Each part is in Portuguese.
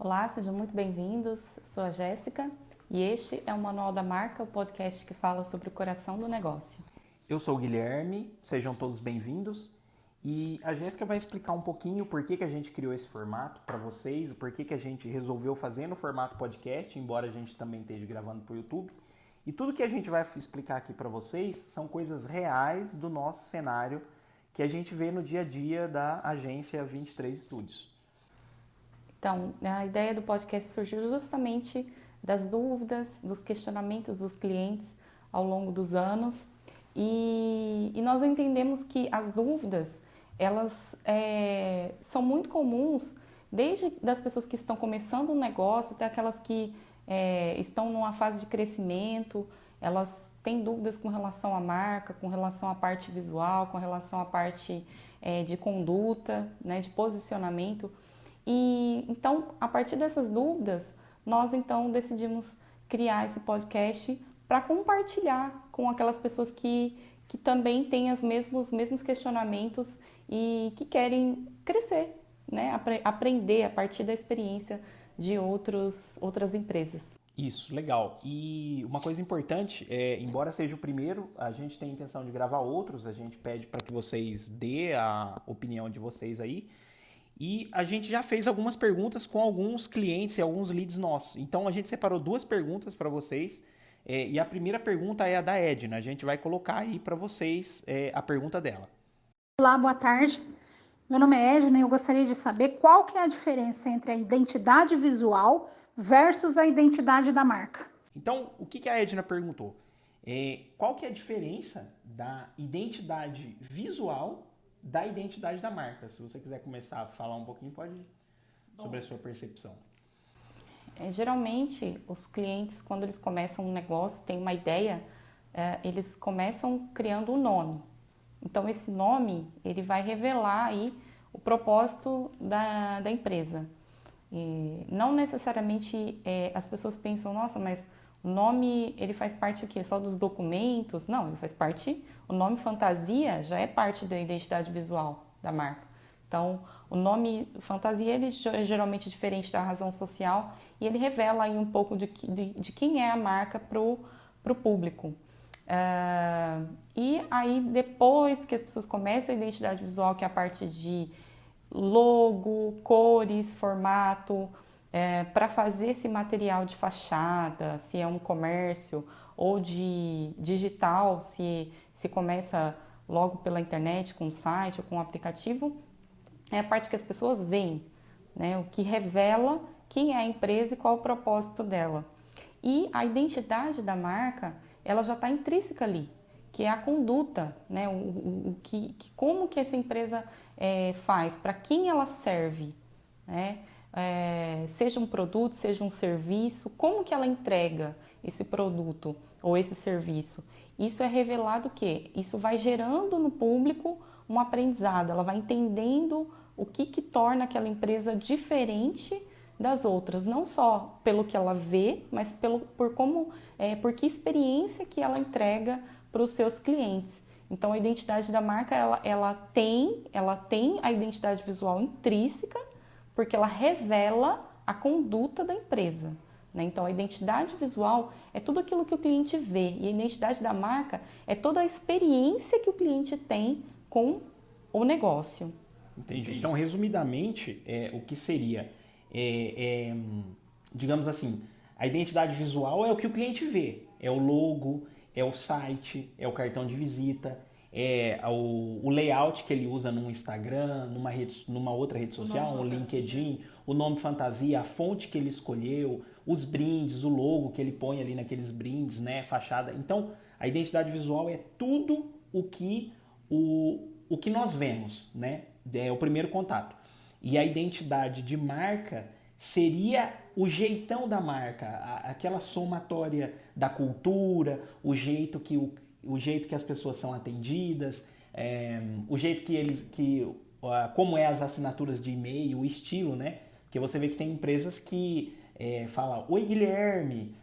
Olá, sejam muito bem-vindos. Eu sou a Jéssica e este é o Manual da Marca, o podcast que fala sobre o coração do negócio. Eu sou o Guilherme, sejam todos bem-vindos. E a Jéssica vai explicar um pouquinho o porquê que a gente criou esse formato para vocês, o porquê que a gente resolveu fazer no formato podcast, embora a gente também esteja gravando para o YouTube. E tudo que a gente vai explicar aqui para vocês são coisas reais do nosso cenário que a gente vê no dia a dia da agência 23 Studios. Então, a ideia do podcast surgiu justamente das dúvidas, dos questionamentos dos clientes ao longo dos anos e nós entendemos que as dúvidas, elas são muito comuns desde das pessoas que estão começando um negócio até aquelas que estão numa fase de crescimento. Elas têm dúvidas com relação à marca, com relação à parte visual, com relação à parte de conduta, né, de posicionamento. E então, a partir dessas dúvidas, nós então decidimos criar esse podcast para compartilhar com aquelas pessoas que também têm os mesmos questionamentos e que querem crescer, né? Aprender a partir da experiência de outras empresas. Isso, legal. E uma coisa importante, embora seja o primeiro, a gente tem a intenção de gravar outros, a gente pede para que vocês dê a opinião de vocês aí. E a gente já fez algumas perguntas com alguns clientes e alguns leads nossos. Então a gente separou duas perguntas para vocês. E a primeira pergunta é a da Edna. A gente vai colocar aí para vocês a pergunta dela. Olá, boa tarde. Meu nome é Edna e eu gostaria de saber qual que é a diferença entre a identidade visual versus a identidade da marca. Então, o que a Edna perguntou? Qual que é a diferença da identidade visual da identidade da marca? Se você quiser começar a falar um pouquinho, pode sobre a sua percepção. Geralmente, os clientes, quando eles começam um negócio, têm uma ideia, eles começam criando um nome. Então, esse nome, ele vai revelar aí o propósito da empresa. E não necessariamente as pessoas pensam, nossa, mas o nome, ele faz parte o quê? Só dos documentos? Não, ele faz parte, o nome fantasia já é parte da identidade visual da marca. Então, o nome fantasia, ele é geralmente diferente da razão social e ele revela aí um pouco de quem é a marca para o público. E aí, depois que as pessoas começam a identidade visual, que é a parte de logo, cores, formato, para fazer esse material de fachada, se é um comércio, ou de digital, se começa logo pela internet, com um site ou com um aplicativo, é a parte que as pessoas veem, né? O que revela quem é a empresa e qual o propósito dela. E a identidade da marca, ela já está intrínseca ali, que é a conduta, né? Como que essa empresa faz, para quem ela serve, né? Seja um produto, seja um serviço, como que ela entrega esse produto ou esse serviço. Isso é revelado o quê? Isso vai gerando no público um aprendizado, ela vai entendendo o que torna aquela empresa diferente das outras, não só pelo que ela vê, mas por que experiência que ela entrega para os seus clientes. Então, a identidade da marca, ela tem a identidade visual intrínseca, porque ela revela a conduta da empresa, né? Então, a identidade visual é tudo aquilo que o cliente vê, e a identidade da marca é toda a experiência que o cliente tem com o negócio. Entendi. Então, resumidamente, o que seria, digamos assim, a identidade visual é o que o cliente vê, é o logo, é o site, é o cartão de visita, é o layout que ele usa no Instagram, numa outra rede social, um LinkedIn, o nome fantasia, a fonte que ele escolheu, os brindes, o logo que ele põe ali naqueles brindes, né, fachada. Então, a identidade visual é tudo o que nós vemos, né? É o primeiro contato. E a identidade de marca seria o jeitão da marca, aquela somatória da cultura, o jeito que as pessoas são atendidas, o jeito como é as assinaturas de e-mail, o estilo, né? Porque você vê que tem empresas que falam, oi Guilherme,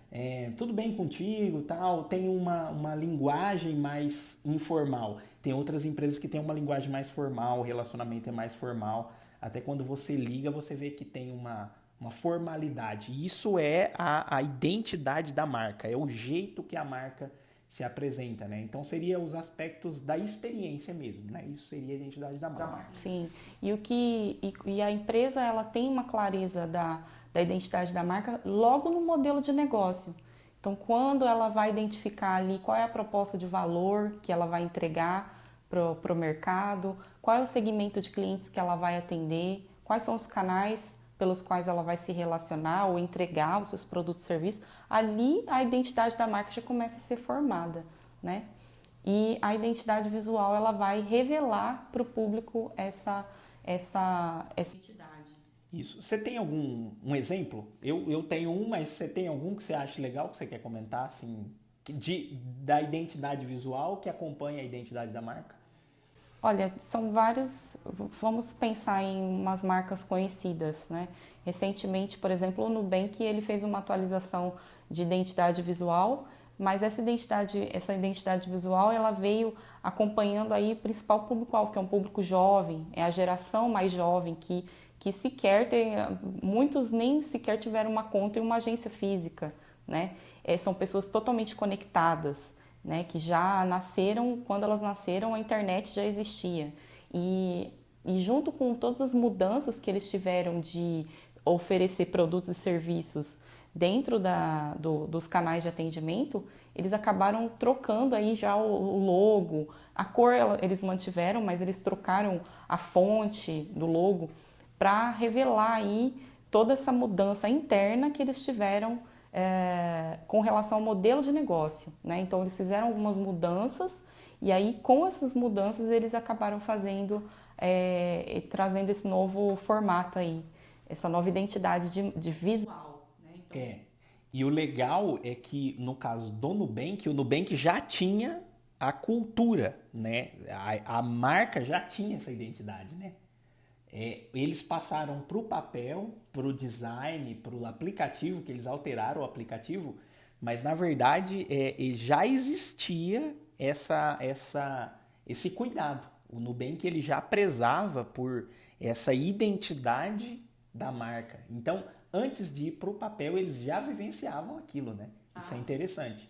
tudo bem contigo, tal, tem uma linguagem mais informal. Tem outras empresas que têm uma linguagem mais formal, o relacionamento é mais formal. Até quando você liga, você vê que tem uma formalidade. E isso é a identidade da marca, é o jeito que a marca se apresenta, né? Então seria os aspectos da experiência mesmo, né? Isso seria a identidade da marca. Sim, e a empresa ela tem uma clareza da identidade da marca logo no modelo de negócio. Então, quando ela vai identificar ali qual é a proposta de valor que ela vai entregar para o mercado, qual é o segmento de clientes que ela vai atender, quais são os canais pelos quais ela vai se relacionar ou entregar os seus produtos e serviços, ali a identidade da marca já começa a ser formada, né? E a identidade visual ela vai revelar para o público essa identidade. Isso. Você tem um exemplo? Eu tenho um, mas você tem algum que você acha legal, que você quer comentar, assim, da identidade visual que acompanha a identidade da marca? Olha, são vários. Vamos pensar em umas marcas conhecidas, né? Recentemente, por exemplo, o Nubank ele fez uma atualização de identidade visual, mas essa identidade visual ela veio acompanhando aí o principal público-alvo, que é um público jovem, é a geração mais jovem que sequer tem, muitos nem sequer tiveram uma conta em uma agência física, né? São pessoas totalmente conectadas, né? Que já nasceram, quando elas nasceram a internet já existia e junto com todas as mudanças que eles tiveram de oferecer produtos e serviços dentro dos canais de atendimento, eles acabaram trocando aí já o logo, a cor eles mantiveram, mas eles trocaram a fonte do logo para revelar aí toda essa mudança interna que eles tiveram com relação ao modelo de negócio, né? Então eles fizeram algumas mudanças e aí com essas mudanças eles acabaram trazendo esse novo formato aí, essa nova identidade de visual, né? Então, e o legal é que no caso do Nubank, o Nubank já tinha a cultura, né? A marca já tinha essa identidade, né? Eles passaram para o papel, para o design, para o aplicativo, que eles alteraram o aplicativo, mas na verdade já existia esse cuidado. O Nubank ele já prezava por essa identidade da marca. Então, antes de ir para o papel, eles já vivenciavam aquilo, né? Isso é interessante.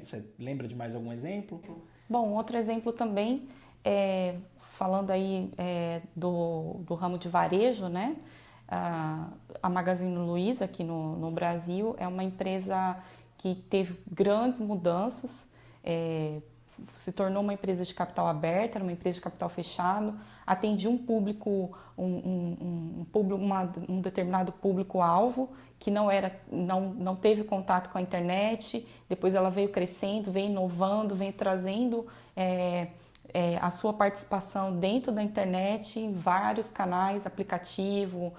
Você lembra de mais algum exemplo? Bom, outro exemplo também, falando aí do ramo de varejo, né? A Magazine Luiza aqui no Brasil é uma empresa que teve grandes mudanças, se tornou uma empresa de capital aberto, era uma empresa de capital fechado, atendia um público, um determinado público-alvo que não teve contato com a internet. Depois ela veio crescendo, veio inovando, veio trazendo a sua participação dentro da internet em vários canais, aplicativo,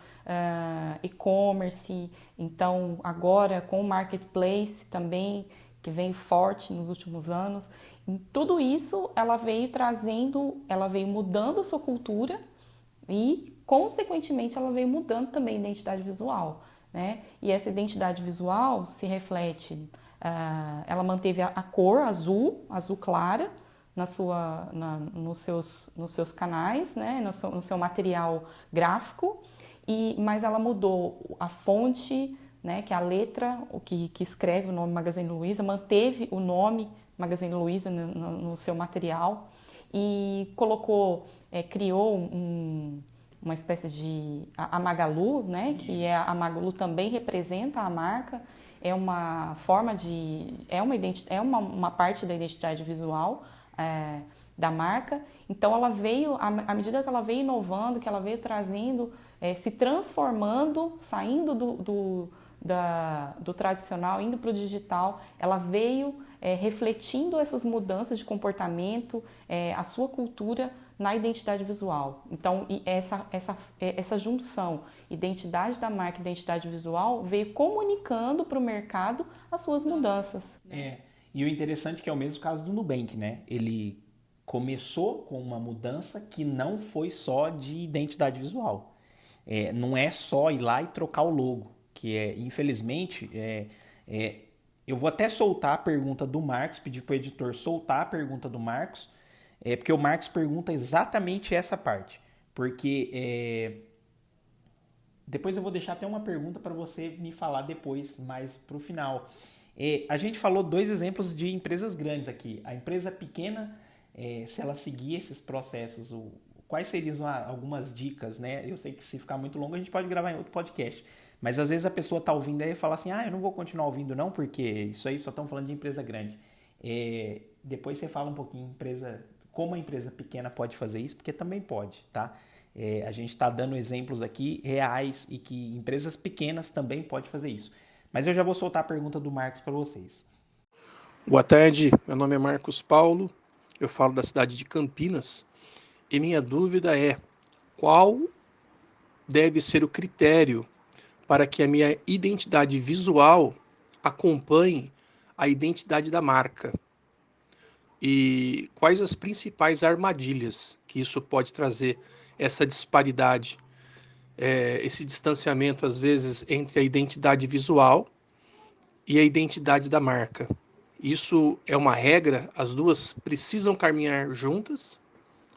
e-commerce. Então agora com o marketplace também, que vem forte nos últimos anos. Em tudo isso ela veio mudando a sua cultura e, consequentemente, ela veio mudando também a identidade visual, né? E essa identidade visual se reflete, ela manteve a cor azul clara nos seus canais, né? no seu material gráfico, mas ela mudou a fonte, né? Que é a letra, o que escreve o nome Magazine Luiza, manteve o nome Magazine Luiza no seu material e criou uma espécie de a Magalu, né? Que a Magalu também representa a marca, é uma forma uma parte da identidade visual da marca. Então ela veio, à medida que ela veio inovando, que ela veio trazendo, se transformando, saindo do tradicional, indo para o digital, ela veio refletindo essas mudanças de comportamento, a sua cultura na identidade visual. Então, essa junção, identidade da marca e identidade visual, veio comunicando para o mercado as suas mudanças. E o interessante é que é o mesmo caso do Nubank, né? Ele começou com uma mudança que não foi só de identidade visual. Não é só ir lá e trocar o logo, que infelizmente, eu vou até soltar a pergunta do Marcos, pedir para o editor soltar a pergunta do Marcos, porque o Marcos pergunta exatamente essa parte. Porque depois eu vou deixar até uma pergunta para você me falar depois, mais para o final. A gente falou 2 exemplos de empresas grandes aqui. A empresa pequena, se ela seguir esses processos, quais seriam algumas dicas, né? Eu sei que se ficar muito longo a gente pode gravar em outro podcast. Mas às vezes a pessoa está ouvindo aí e fala assim, eu não vou continuar ouvindo não, porque isso aí só estão falando de empresa grande. Depois você fala um pouquinho como a empresa pequena pode fazer isso, porque também pode, tá? A gente está dando exemplos aqui reais e que empresas pequenas também podem fazer isso. Mas eu já vou soltar a pergunta do Marcos para vocês. Boa tarde, meu nome é Marcos Paulo, eu falo da cidade de Campinas e minha dúvida é qual deve ser o critério para que a minha identidade visual acompanhe a identidade da marca e quais as principais armadilhas que isso pode trazer, essa disparidade, esse distanciamento às vezes entre a identidade visual e a identidade da marca. Isso é uma regra? As duas precisam caminhar juntas?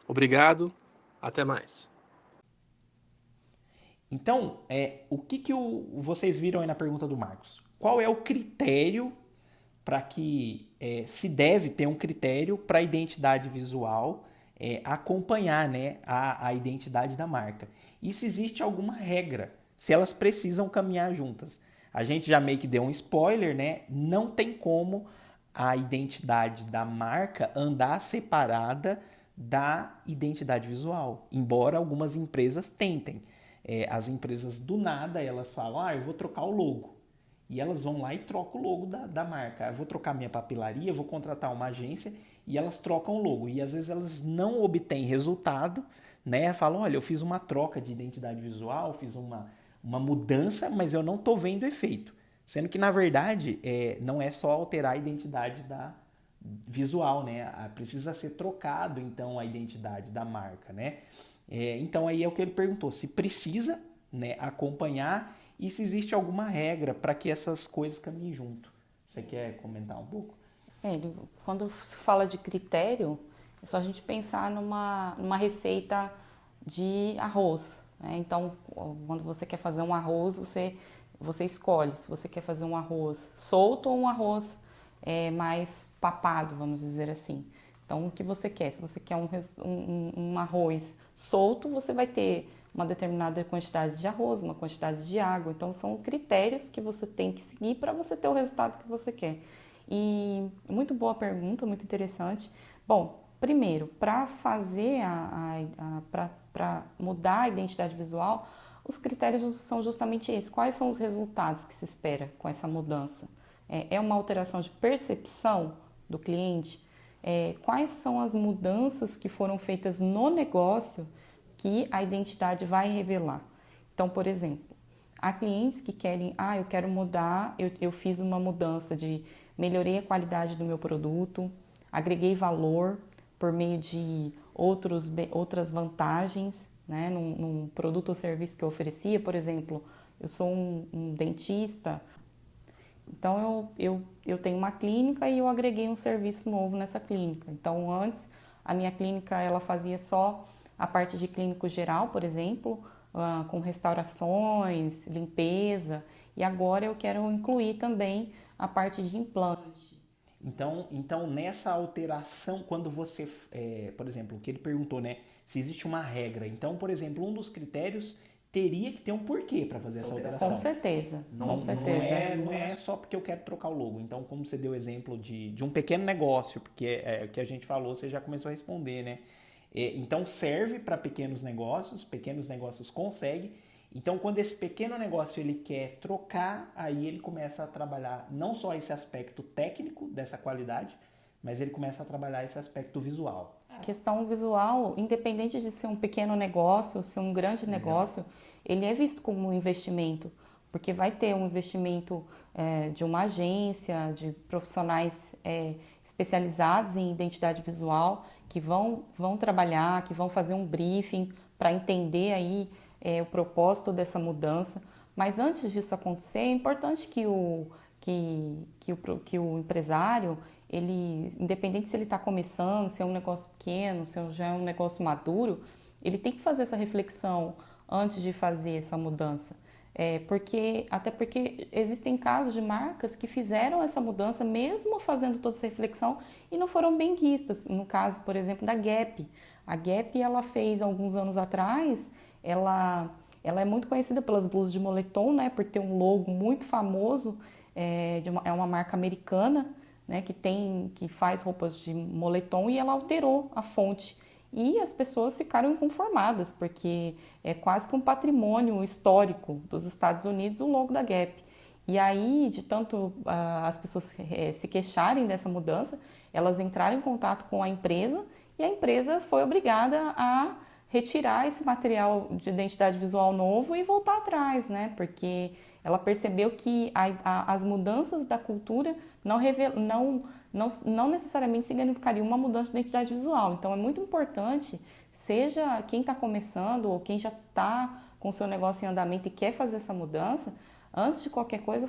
Obrigado, até mais. Então, o que vocês viram aí na pergunta do Marcos? Qual é o critério para que se deve ter um critério para a identidade visual acompanhar, né, a identidade da marca? E se existe alguma regra, se elas precisam caminhar juntas? A gente já meio que deu um spoiler, né? Não tem como a identidade da marca andar separada da identidade visual, embora algumas empresas tentem. As empresas do nada, elas falam, eu vou trocar o logo. E elas vão lá e trocam o logo da marca. Eu vou trocar minha papelaria, vou contratar uma agência e elas trocam o logo. E às vezes elas não obtêm resultado, né? Falam, olha, eu fiz uma troca de identidade visual, fiz uma mudança, mas eu não estou vendo efeito. Sendo que, na verdade, não é só alterar a identidade visual, né? Precisa ser trocado, então, a identidade da marca, né? Então, aí é o que ele perguntou, se precisa, né, acompanhar e se existe alguma regra para que essas coisas caminhem junto. Você quer comentar um pouco? Quando se fala de critério, é só a gente pensar numa receita de arroz, né? Então, quando você quer fazer um arroz, você escolhe se você quer fazer um arroz solto ou um arroz mais papado, vamos dizer assim. Então, o que você quer? Se você quer um arroz solto, você vai ter uma determinada quantidade de arroz, uma quantidade de água. Então, são critérios que você tem que seguir para você ter o resultado que você quer. E muito boa pergunta, muito interessante. Bom, primeiro, para fazer para mudar a identidade visual, os critérios são justamente esses. Quais são os resultados que se espera com essa mudança? É uma alteração de percepção do cliente? Quais são as mudanças que foram feitas no negócio que a identidade vai revelar? Então, por exemplo, há clientes que querem, eu quero mudar, eu fiz uma mudança melhorei a qualidade do meu produto, agreguei valor por meio de outras vantagens, né, num produto ou serviço que eu oferecia. Por exemplo, eu sou um dentista, então eu tenho uma clínica e eu agreguei um serviço novo nessa clínica. Então, antes, a minha clínica ela fazia só a parte de clínico geral, por exemplo, com restaurações, limpeza, e agora eu quero incluir também a parte de implante. Então nessa alteração, quando você, por exemplo, o que ele perguntou, né, se existe uma regra. Então, por exemplo, um dos critérios teria que ter um porquê para fazer essa alteração. Com certeza, não, com certeza. Não é só porque eu quero trocar o logo. Então, como você deu o exemplo de um pequeno negócio, porque o que a gente falou, você já começou a responder, né? Então, serve para pequenos negócios conseguem. Então, quando esse pequeno negócio ele quer trocar, aí ele começa a trabalhar não só esse aspecto técnico dessa qualidade, mas ele começa a trabalhar esse aspecto visual. A questão visual, independente de ser um pequeno negócio, ser um grande negócio, ele é visto como um investimento, porque vai ter um investimento de uma agência, de profissionais especializados em identidade visual, que vão trabalhar, que vão fazer um briefing para entender aí o propósito dessa mudança. Mas antes disso acontecer, é importante que o empresário, ele, independente se ele está começando, se é um negócio pequeno, se já é um negócio maduro, ele tem que fazer essa reflexão antes de fazer essa mudança. Até porque existem casos de marcas que fizeram essa mudança mesmo fazendo toda essa reflexão e não foram bem vistas. No caso, por exemplo, da Gap. A Gap, ela fez alguns anos atrás, ela é muito conhecida pelas blusas de moletom, né, por ter um logo muito famoso, é uma marca americana, né, que faz roupas de moletom, e ela alterou a fonte. E as pessoas ficaram inconformadas, porque é quase que um patrimônio histórico dos Estados Unidos o logo da Gap. E aí, de tanto as pessoas se queixarem dessa mudança, elas entraram em contato com a empresa e a empresa foi obrigada a retirar esse material de identidade visual novo e voltar atrás, né? Porque ela percebeu que as mudanças da cultura não necessariamente significariam uma mudança de identidade visual. Então, é muito importante, seja quem está começando ou quem já está com o seu negócio em andamento e quer fazer essa mudança, antes de qualquer coisa,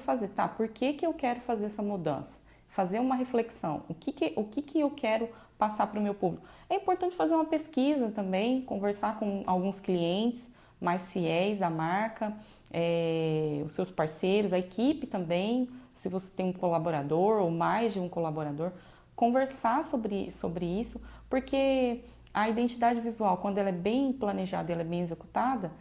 por que eu quero fazer essa mudança? Fazer uma reflexão. O que eu quero passar para o meu público? É importante fazer uma pesquisa também, conversar com alguns clientes mais fiéis à marca, os seus parceiros, a equipe também, se você tem um colaborador ou mais de um colaborador, conversar sobre isso, porque a identidade visual, quando ela é bem planejada e ela é bem executada,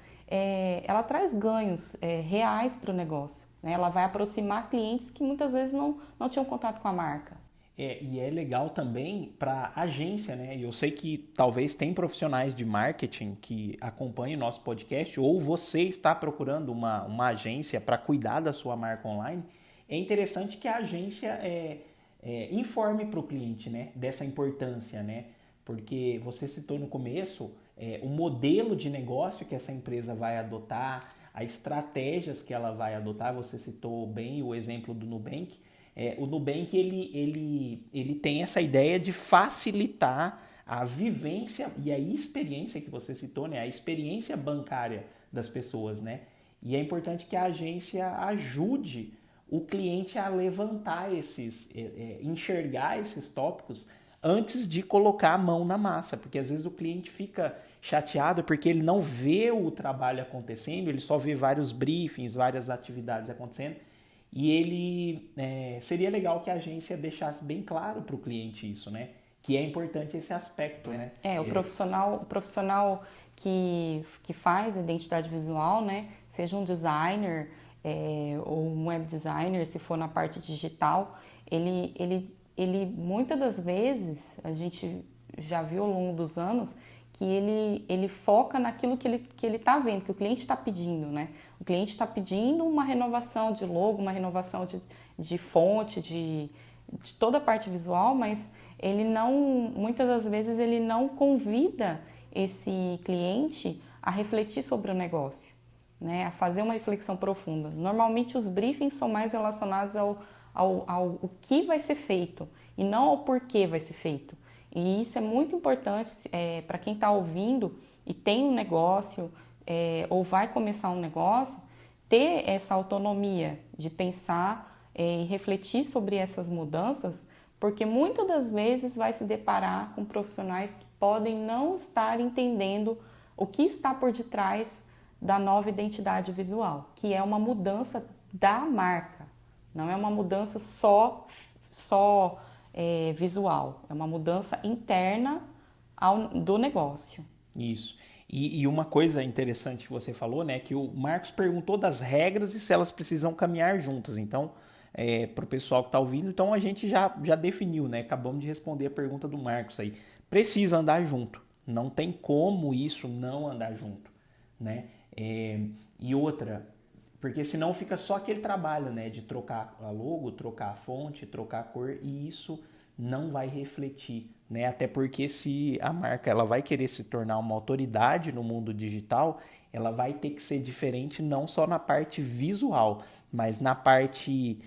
ela traz ganhos reais para o negócio, né? Ela vai aproximar clientes que muitas vezes não tinham contato com a marca. E é legal também para agência, né? E eu sei que talvez tem profissionais de marketing que acompanhem o nosso podcast, ou você está procurando uma agência para cuidar da sua marca online. É interessante que a agência informe para o cliente, né, dessa importância, né? Porque você citou no começo o modelo de negócio que essa empresa vai adotar, as estratégias que ela vai adotar. Você citou bem o exemplo do Nubank. O Nubank ele tem essa ideia de facilitar a vivência e a experiência que você citou, né? A experiência bancária das pessoas, né? E é importante que a agência ajude o cliente a levantar enxergar esses tópicos antes de colocar a mão na massa, porque às vezes o cliente fica chateado porque ele não vê o trabalho acontecendo, ele só vê vários briefings, várias atividades acontecendo. E seria legal que a agência deixasse bem claro para o cliente isso, né? Que é importante esse aspecto, né? O profissional que faz identidade visual, né? Seja um designer ou um web designer, se for na parte digital, ele muitas das vezes, a gente já viu ao longo dos anos, que ele foca naquilo que ele está vendo, que o cliente está pedindo, né? O cliente está pedindo uma renovação de logo, uma renovação de fonte, de toda a parte visual, mas muitas das vezes ele não convida esse cliente a refletir sobre o negócio, né? A fazer uma reflexão profunda. Normalmente os briefings são mais relacionados ao que vai ser feito e não ao porquê vai ser feito. E isso é muito importante para quem está ouvindo e tem um negócio ou vai começar um negócio, ter essa autonomia de pensar e refletir sobre essas mudanças, porque muitas das vezes vai se deparar com profissionais que podem não estar entendendo o que está por detrás da nova identidade visual, que é uma mudança da marca, não é uma mudança só visual, é uma mudança interna do negócio. Isso. E uma coisa interessante que você falou, né, que o Marcos perguntou das regras e se elas precisam caminhar juntas. Então, para o pessoal que está ouvindo, então a gente já definiu, né? Acabamos de responder a pergunta do Marcos aí. Precisa andar junto. Não tem como isso não andar junto, né? E outra, porque senão fica só aquele trabalho, né, de trocar a logo, trocar a fonte, trocar a cor, e isso não vai refletir, né? Até porque se a marca ela vai querer se tornar uma autoridade no mundo digital, ela vai ter que ser diferente não só na parte visual, mas na parte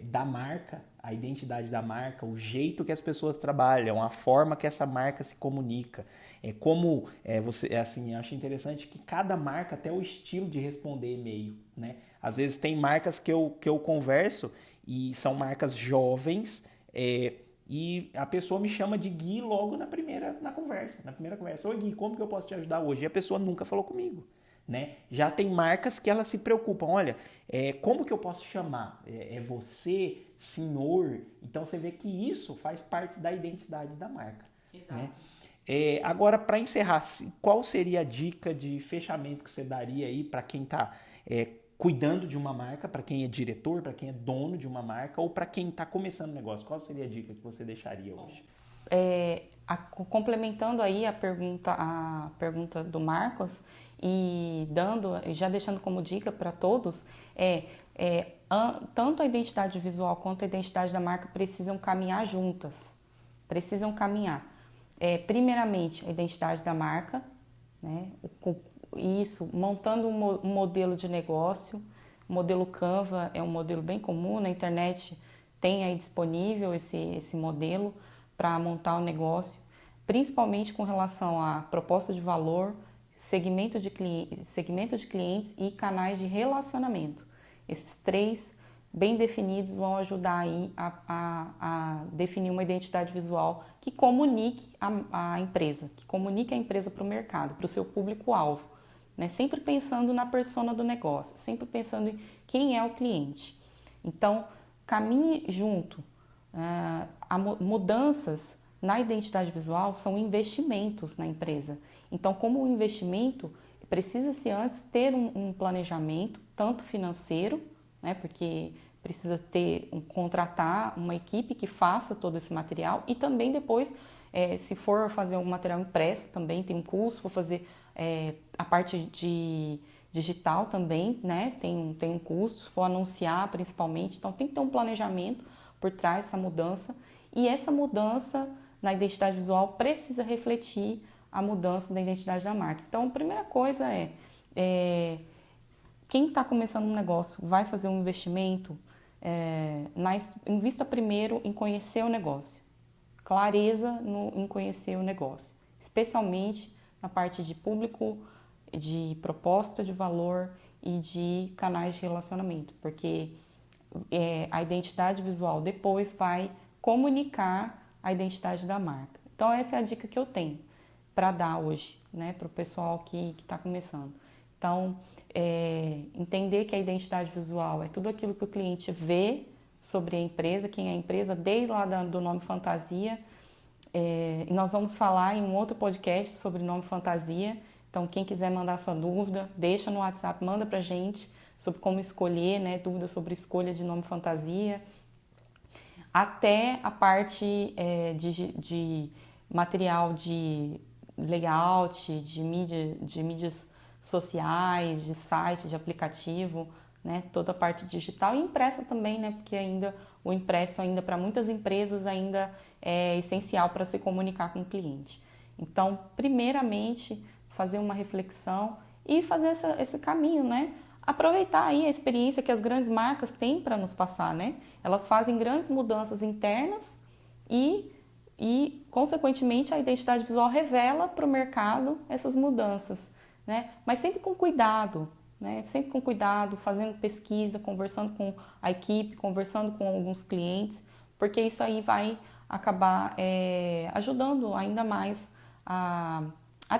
da marca, a identidade da marca, o jeito que as pessoas trabalham, a forma que essa marca se comunica. Assim, eu acho interessante que cada marca tem o estilo de responder e-mail, né? Às vezes tem marcas que eu converso e são marcas jovens, e a pessoa me chama de Gui logo na primeira conversa. Oi, Gui, como que eu posso te ajudar hoje? E a pessoa nunca falou comigo, né? Já tem marcas que elas se preocupam, olha, como que eu posso chamar? É você, senhor? Então você vê que isso faz parte da identidade da marca. Exato. Né? Agora, para encerrar, qual seria a dica de fechamento que você daria aí para quem está cuidando de uma marca, para quem é diretor, para quem é dono de uma marca ou para quem está começando o negócio? Qual seria a dica que você deixaria hoje? Complementando aí a pergunta do Marcos e já deixando como dica para todos, tanto a identidade visual quanto a identidade da marca precisam caminhar juntas, precisam caminhar. Primeiramente, a identidade da marca, né? Isso, montando um modelo de negócio. O modelo Canva é um modelo bem comum, na internet tem aí disponível esse modelo para montar o negócio, principalmente com relação à proposta de valor, segmento de clientes e canais de relacionamento. Esses 3 bem definidos vão ajudar aí a definir uma identidade visual que comunique a empresa, que comunique a empresa para o mercado, para o seu público-alvo, né? Sempre pensando na persona do negócio, sempre pensando em quem é o cliente. Então, caminhe junto. Mudanças na identidade visual são investimentos na empresa. Então, como o investimento, precisa-se antes ter um planejamento, tanto financeiro, né, porque precisa contratar uma equipe que faça todo esse material e também depois, se for fazer um material impresso, também tem um custo, se for fazer a parte de digital também, né, tem um custo, se for anunciar principalmente, então tem que ter um planejamento por trás dessa mudança e essa mudança na identidade visual precisa refletir a mudança da identidade da marca. Então, a primeira coisa quem está começando um negócio vai fazer um investimento, invista primeiro em conhecer o negócio, clareza em conhecer o negócio, especialmente na parte de público, de proposta de valor e de canais de relacionamento, porque a identidade visual depois vai comunicar a identidade da marca. Então, essa é a dica que eu tenho para dar hoje, né, para o pessoal que está começando. Então, entender que a identidade visual é tudo aquilo que o cliente vê sobre a empresa, quem é a empresa, desde lá do nome fantasia. Nós vamos falar em um outro podcast sobre nome fantasia. Então, quem quiser mandar sua dúvida, deixa no WhatsApp, manda para a gente sobre como escolher, né, dúvida sobre escolha de nome fantasia. Até a parte de material de layout, de mídias sociais, de site, de aplicativo, né? Toda a parte digital e impressa também, né? Porque ainda o impresso ainda para muitas empresas ainda é essencial para se comunicar com o cliente. Então, primeiramente, fazer uma reflexão e fazer esse caminho, né? Aproveitar aí a experiência que as grandes marcas têm para nos passar, né? Elas fazem grandes mudanças internas e, consequentemente, a identidade visual revela para o mercado essas mudanças, né? Mas sempre com cuidado, né? Sempre com cuidado, fazendo pesquisa, conversando com a equipe, conversando com alguns clientes, porque isso aí vai acabar ajudando ainda mais a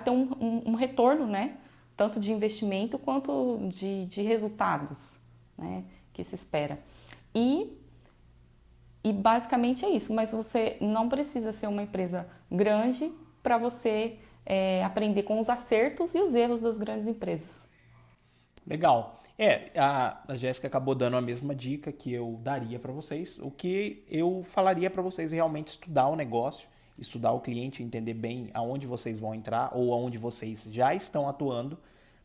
ter um retorno, né? Tanto de investimento quanto de resultados, né, que se espera. E basicamente é isso, mas você não precisa ser uma empresa grande para você aprender com os acertos e os erros das grandes empresas. Legal. A Jéssica acabou dando a mesma dica que eu daria para vocês. O que eu falaria para vocês é realmente estudar o negócio, estudar o cliente, entender bem aonde vocês vão entrar ou aonde vocês já estão atuando,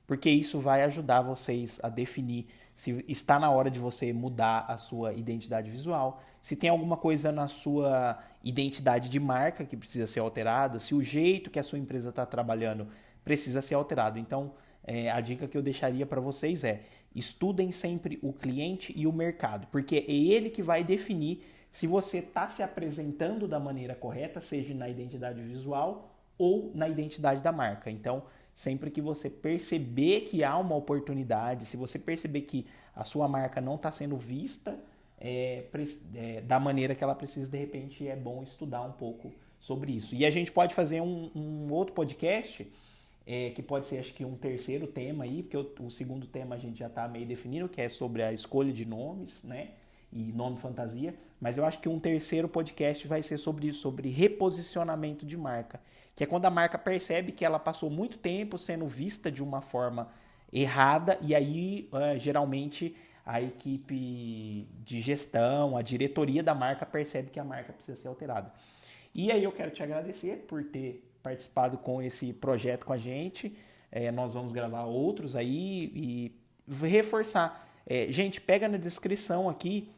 porque isso vai ajudar vocês a definir se está na hora de você mudar a sua identidade visual, se tem alguma coisa na sua identidade de marca que precisa ser alterada, se o jeito que a sua empresa está trabalhando precisa ser alterado. Então, a dica que eu deixaria para vocês estudem sempre o cliente e o mercado, porque é ele que vai definir se você está se apresentando da maneira correta, seja na identidade visual ou na identidade da marca. Então, sempre que você perceber que há uma oportunidade, se você perceber que a sua marca não está sendo vista da maneira que ela precisa, de repente é bom estudar um pouco sobre isso. E a gente pode fazer um outro podcast que pode ser, acho que, um terceiro tema aí, porque o segundo tema a gente já está meio definindo, que é sobre a escolha de nomes, né? E nome fantasia. Mas eu acho que um terceiro podcast vai ser sobre isso, sobre reposicionamento de marca. Que é quando a marca percebe que ela passou muito tempo sendo vista de uma forma errada, e aí, geralmente, a equipe de gestão, a diretoria da marca percebe que a marca precisa ser alterada. E aí eu quero te agradecer por ter participado com esse projeto com a gente. Nós vamos gravar outros aí e reforçar. Gente, pega na descrição aqui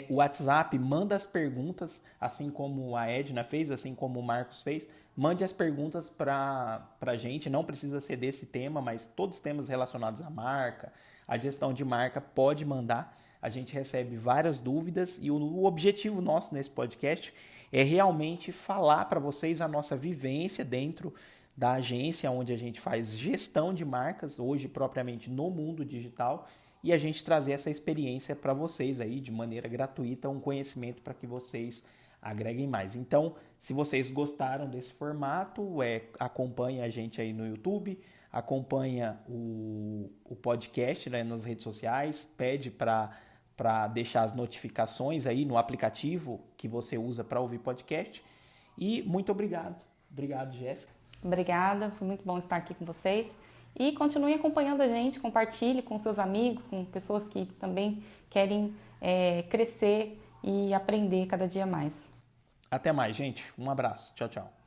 o WhatsApp, manda as perguntas, assim como a Edna fez, assim como o Marcos fez. Mande as perguntas para a gente, não precisa ser desse tema, mas todos os temas relacionados à marca, a gestão de marca, pode mandar. A gente recebe várias dúvidas e o objetivo nosso nesse podcast é realmente falar para vocês a nossa vivência dentro da agência onde a gente faz gestão de marcas, hoje propriamente no mundo digital, e a gente trazer essa experiência para vocês aí de maneira gratuita, um conhecimento para que vocês agreguem mais. Então, se vocês gostaram desse formato, acompanhe a gente aí no YouTube, acompanha o podcast, né, nas redes sociais, pede para deixar as notificações aí no aplicativo que você usa para ouvir podcast. E muito obrigado. Obrigado, Jéssica. Obrigada, foi muito bom estar aqui com vocês. E continue acompanhando a gente, compartilhe com seus amigos, com pessoas que também querem crescer e aprender cada dia mais. Até mais, gente. Um abraço. Tchau, tchau.